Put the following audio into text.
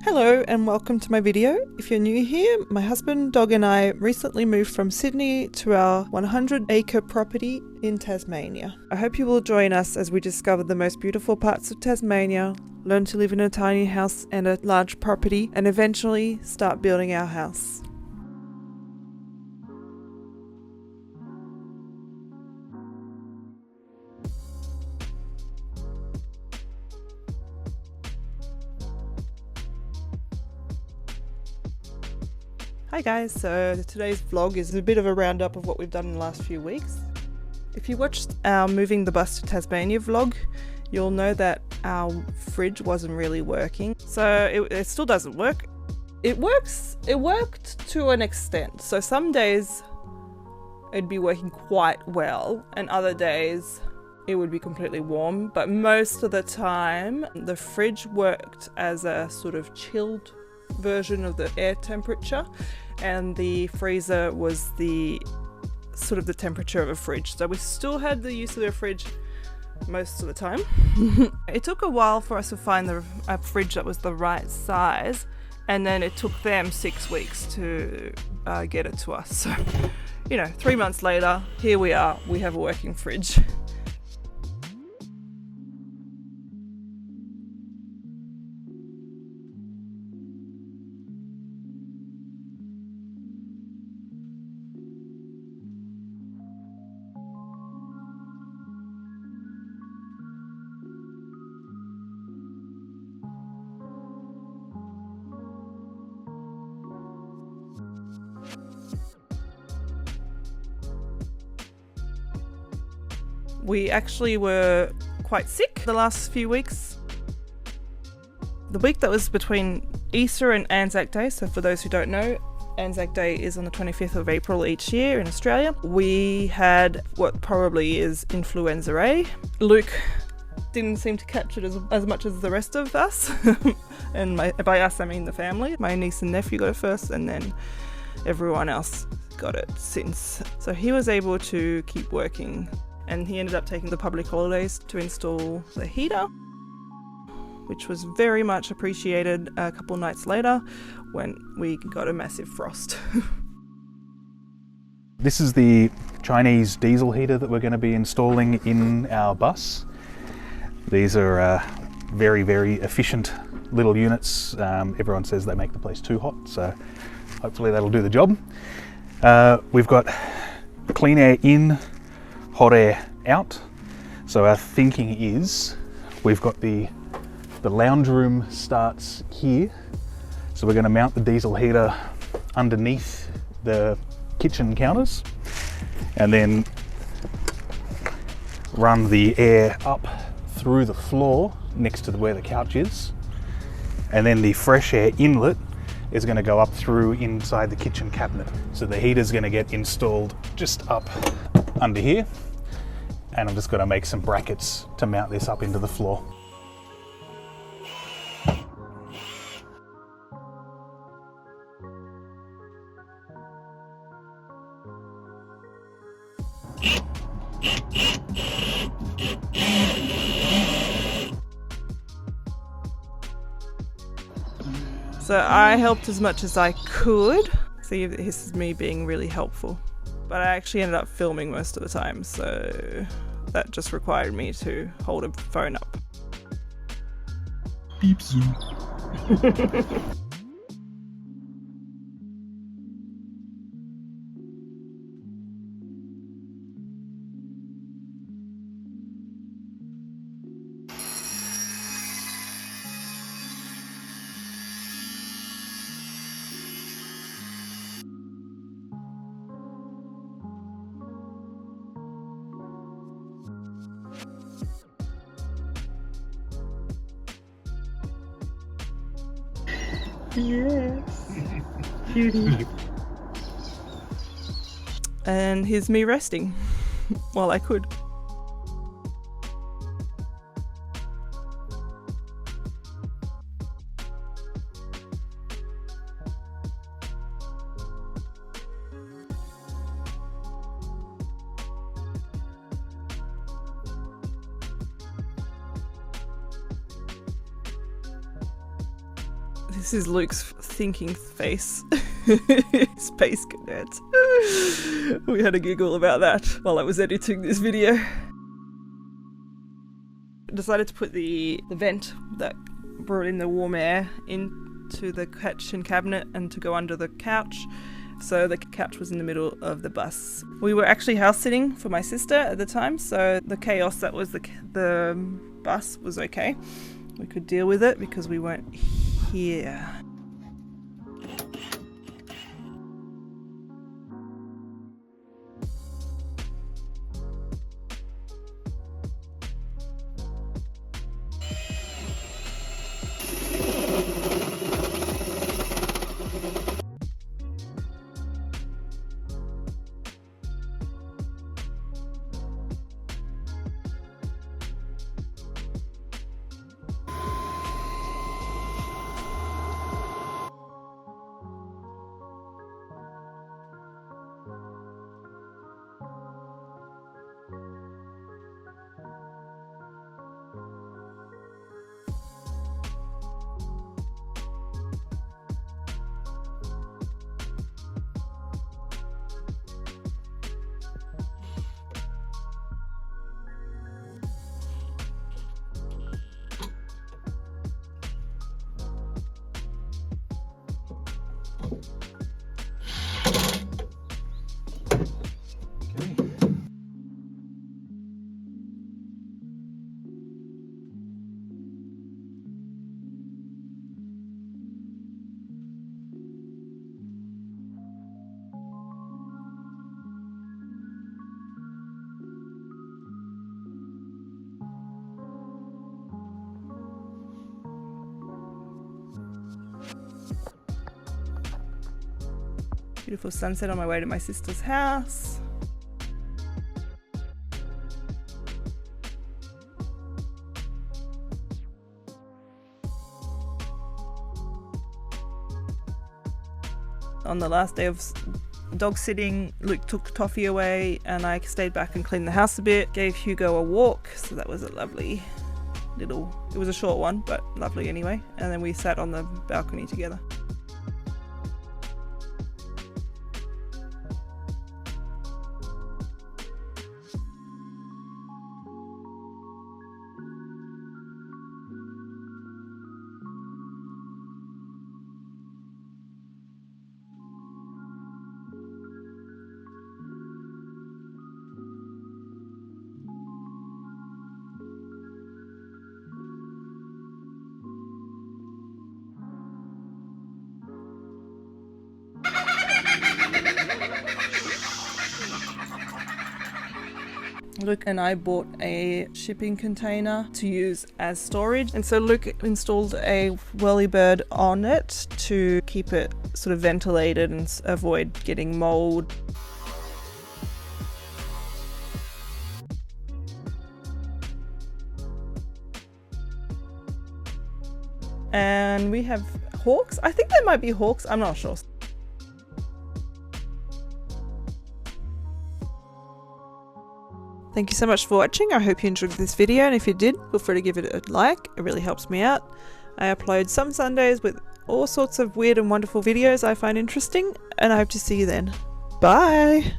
Hello and welcome to my video. If you're new here, my husband, dog and I recently moved from Sydney to our 100-acre property in Tasmania. I hope you will join us as we discover the most beautiful parts of Tasmania, learn to live in a tiny house and a large property, and eventually start building our house. Hi guys, so today's vlog is a bit of a roundup of what we've done in the last few weeks. If you watched our Moving the Bus to Tasmania vlog, you'll know that our fridge wasn't really working. So it still doesn't work. It worked to an extent. So some days it'd be working quite well and other days it would be completely warm. But most of the time the fridge worked as a sort of chilled version of the air temperature, and the freezer was the sort of the temperature of a fridge. So we still had the use of the fridge most of the time. It took a while for us to find a fridge that was the right size, and then it took them 6 weeks to get it to us. So, 3 months later, here we are, we have a working fridge. We actually were quite sick the last few weeks. The week that was between Easter and Anzac Day, so for those who don't know, Anzac Day is on the 25th of April each year in Australia. We had what probably is influenza A. Luke didn't seem to catch it as much as the rest of us. And by us I mean the family. My niece and nephew got it first, and then everyone else got it since. So he was able to keep working, and he ended up taking the public holidays to install the heater, which was very much appreciated a couple nights later when we got a massive frost. This is the Chinese diesel heater that we're going to be installing in our bus. These are very, very efficient little units. Everyone says they make the place too hot, so hopefully that'll do the job. We've got clean air in, hot air out. So our thinking is we've got the lounge room starts here. So we're going to mount the diesel heater underneath the kitchen counters and then run the air up through the floor next to where the couch is. And then the fresh air inlet is going to go up through inside the kitchen cabinet. So the heater's going to get installed just up under here. And I'm just going to make some brackets to mount this up into the floor. So I helped as much as I could. See, this is me being really helpful. But I actually ended up filming most of the time, so that just required me to hold a phone up. Beep zoom. Yes. Cutie. And here's me resting while I could. This is Luke's thinking face. Space cadet. We had a giggle about that while I was editing this video. Decided to put the vent that brought in the warm air into the kitchen cabinet and to go under the couch. So the couch was in the middle of the bus. We were actually house sitting for my sister at the time, so the chaos that was the bus was okay. We could deal with it because we weren't here. Beautiful sunset on my way to my sister's house. On the last day of dog sitting, Luke took Toffee away and I stayed back and cleaned the house a bit. Gave Hugo a walk, so that was a lovely little, it was a short one, but lovely anyway. And then we sat on the balcony together. Luke and I bought a shipping container to use as storage, and so Luke installed a whirly bird on it to keep it sort of ventilated and avoid getting mold. And we have hawks. I think there might be hawks, I'm not sure. Thank you so much for watching. I hope you enjoyed this video, and if you did, feel free to give it a like. It really helps me out. I upload some Sundays with all sorts of weird and wonderful videos I find interesting, and I hope to see you then. Bye!